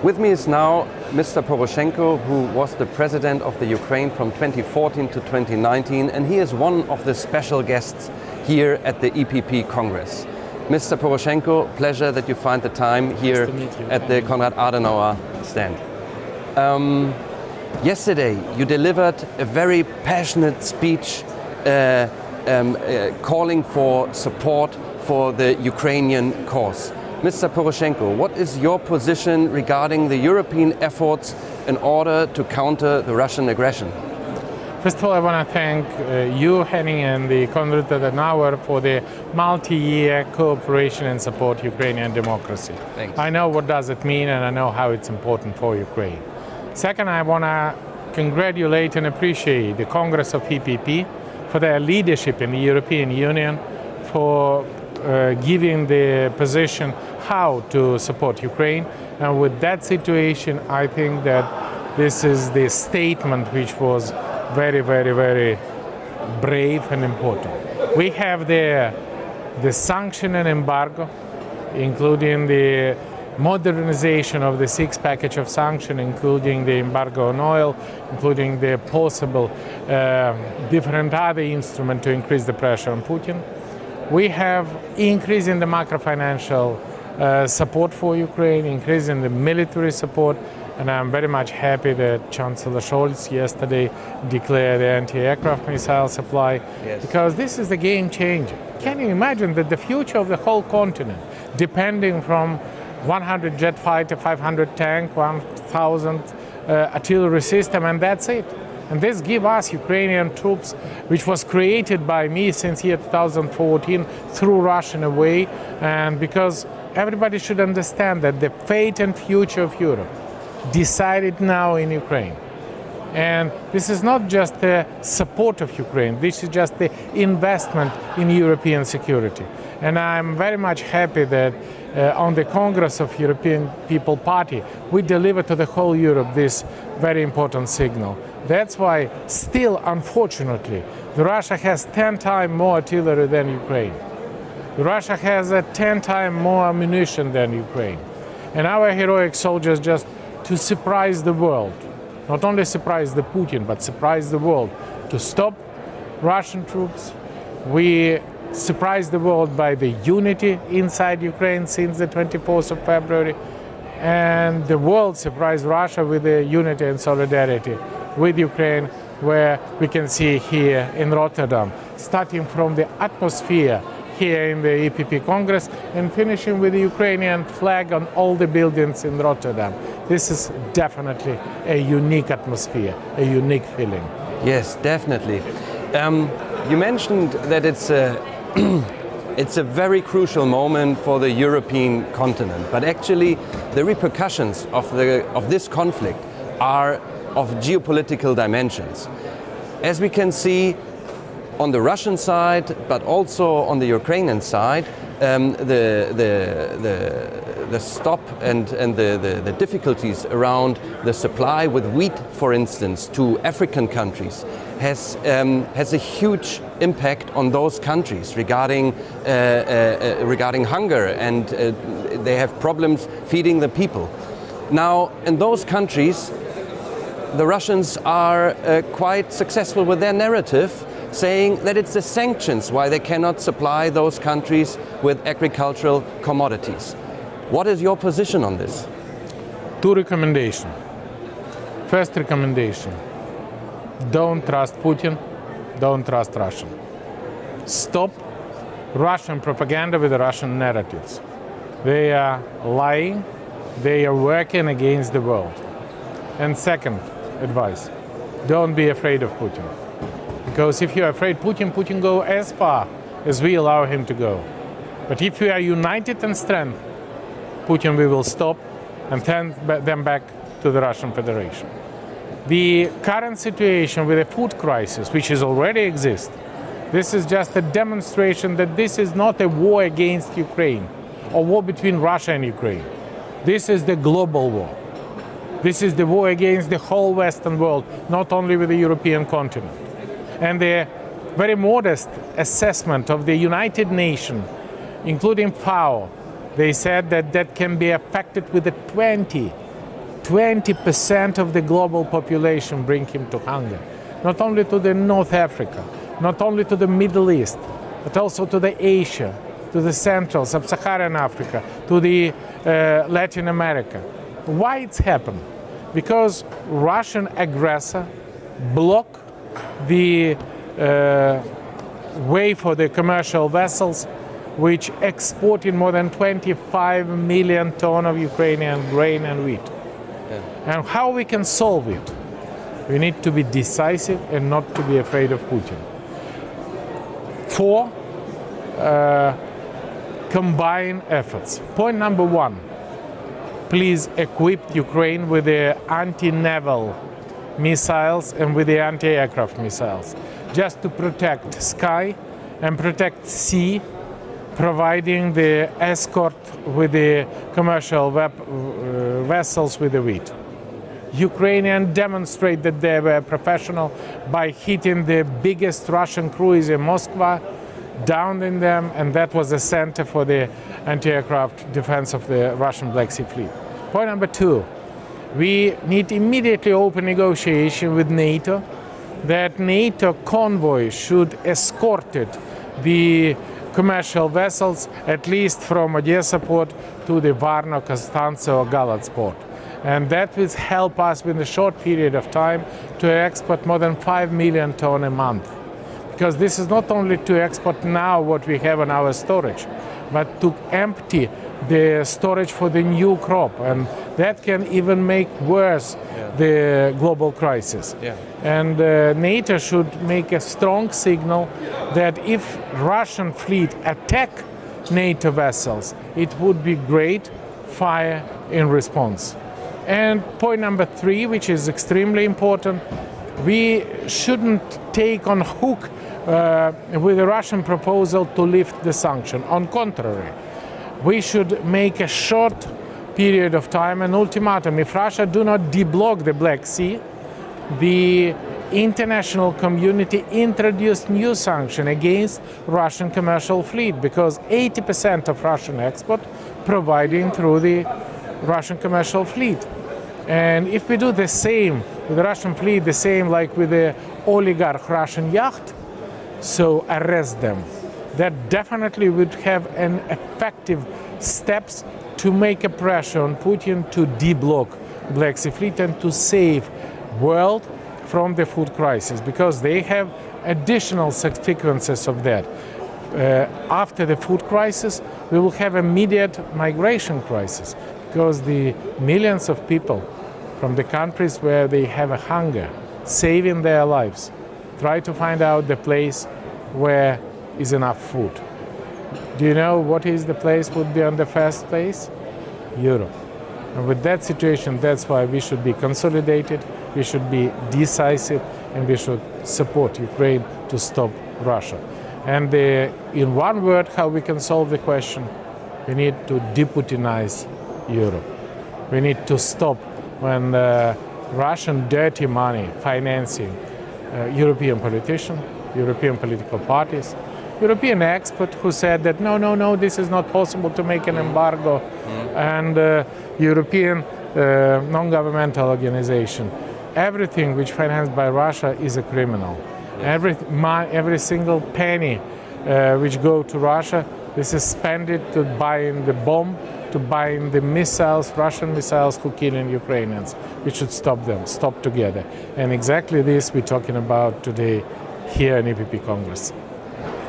With me is now Mr. Poroshenko, who was the president of the Ukraine from 2014 to 2019, and he is one of the special guests here at the EPP Congress. Mr. Poroshenko, pleasure that you find the time here at the Konrad Adenauer stand. Yesterday you delivered a very passionate speech calling for support for the Ukrainian cause. Mr. Poroshenko, what is your position regarding the European efforts in order to counter the Russian aggression? First of all, I want to thank you, Henning, and the Konrad Adenauer for the multi-year cooperation and support Ukrainian democracy. Thanks. I know what does it mean, and I know how it's important for Ukraine. Second, I want to congratulate and appreciate the Congress of EPP for their leadership in the European Union, for giving the position how to support Ukraine. And with that situation, I think that this is the statement which was very, very, very brave and important. We have the sanction and embargo, including the modernization of the sixth package of sanctions, including the embargo on oil, including the possible different other instruments to increase the pressure on Putin. We have increase in the macro-financial support for Ukraine, increase in the military support, and I'm very much happy that Chancellor Scholz yesterday declared the anti-aircraft missile supply, because this is the game changer. Can you imagine that the future of the whole continent, depending from 100 jet fighter, 500 tank, 1,000 artillery system, and that's it. And this gives us Ukrainian troops, which was created by me since year 2014 through Russia in a way, and because everybody should understand that the fate and future of Europe decided now in Ukraine. And this is not just the support of Ukraine, this is just the investment in European security. And I'm very much happy that on the Congress of European People Party, we deliver to the whole Europe this very important signal. That's why still, unfortunately, Russia has 10 times more artillery than Ukraine. Russia has 10 times more ammunition than Ukraine. And our heroic soldiers just to surprise the world, not only surprise the Putin, but surprise the world to stop Russian troops. We surprised the world by the unity inside Ukraine since the 24th of February. And the world surprised Russia with the unity and solidarity with Ukraine, where we can see here in Rotterdam, starting from the atmosphere here in the EPP Congress and finishing with the Ukrainian flag on all the buildings in Rotterdam. This is definitely a unique atmosphere, a unique feeling. Yes, definitely. You mentioned that it's a very crucial moment for the European continent, but actually the repercussions of this conflict are of geopolitical dimensions. As we can see on the Russian side, but also on the Ukrainian side, the stop and the difficulties around the supply with wheat, for instance, to African countries has a huge impact on those countries regarding hunger, and they have problems feeding the people. Now, in those countries, the Russians are quite successful with their narrative, saying that it's the sanctions why they cannot supply those countries with agricultural commodities. What is your position on this? Two recommendations. First recommendation, don't trust Putin, don't trust Russia. Stop Russian propaganda with the Russian narratives. They are lying, they are working against the world. And second advice, don't be afraid of Putin. Because if you're afraid Putin, Putin go as far as we allow him to go. But if we are united in strength, Putin we will stop and send them back to the Russian Federation. The current situation with the food crisis, which is already exists, this is just a demonstration that this is not a war against Ukraine or war between Russia and Ukraine. This is the global war. This is the war against the whole Western world, not only with the European continent. And the very modest assessment of the United Nations, including FAO, they said that that can be affected with a 20 20% of the global population bring him to hunger. Not only to the North Africa, not only to the Middle East, but also to the Asia, to the Central, Sub-Saharan Africa, to the Latin America. Why it's happened? Because Russian aggressor block the way for the commercial vessels which exported more than 25 million tons of Ukrainian grain and wheat. Yeah. And how we can solve it? We need to be decisive and not to be afraid of Putin. 4, combine efforts. Point number 1, please equip Ukraine with the anti-naval missiles and with the anti-aircraft missiles, just to protect sky and protect sea, providing the escort with the commercial vessels with the wheat. Ukrainians demonstrate that they were professional by hitting the biggest Russian cruise in Moscow, downing them, and that was the center for the anti-aircraft defense of the Russian Black Sea Fleet. Point number 2, we need immediately open negotiation with NATO, that NATO convoy should escort the commercial vessels at least from Odessa port to the Varna, Konstanza or Galatz port. And that will help us within a short period of time to export more than 5 million tons a month. Because this is not only to export now what we have in our storage, but to empty the storage for the new crop, and that can even make worse the global crisis. Yeah. And NATO should make a strong signal that if Russian fleet attack NATO vessels, it would be great fire in response. And point number 3, which is extremely important, we shouldn't take on hook with the Russian proposal to lift the sanction. On contrary, we should make a short period of time an ultimatum. If Russia do not deblock the Black Sea, the international community introduced new sanction against Russian commercial fleet, because 80% of Russian export providing through the Russian commercial fleet. And if we do the same with the Russian fleet, the same like with the oligarch Russian yacht, so arrest them, that definitely would have an effective steps to make a pressure on Putin to deblock Black Sea Fleet and to save world from the food crisis, because they have additional consequences of that. After the food crisis, we will have immediate migration crisis, because the millions of people from the countries where they have a hunger, saving their lives, try to find out the place where is enough food. Do you know what is the place would be on the first place? Europe. And with that situation, that's why we should be consolidated, we should be decisive, and we should support Ukraine to stop Russia. And in one word, how we can solve the question, we need to deputinize Europe. We need to stop when Russian dirty money financing European politicians, European political parties, European experts who said that no, this is not possible to make an embargo, and European non-governmental organization. Everything which financed by Russia is a criminal. Every single penny which go to Russia, this is spent to buying the bomb, to buying the missiles, Russian missiles who killing Ukrainians. We should stop them, stop together. And exactly this we're talking about today here in EPP Congress.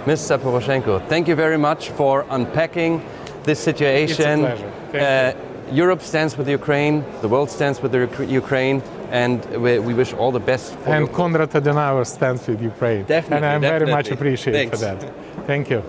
Mr. Poroshenko, thank you very much for unpacking this situation. It's a pleasure. Thank you. Europe stands with Ukraine, the world stands with Ukraine, and we wish all the best for And Konrad Adenauer stands with Ukraine. Definitely. And I'm very much appreciated Thanks. for that. Thank you.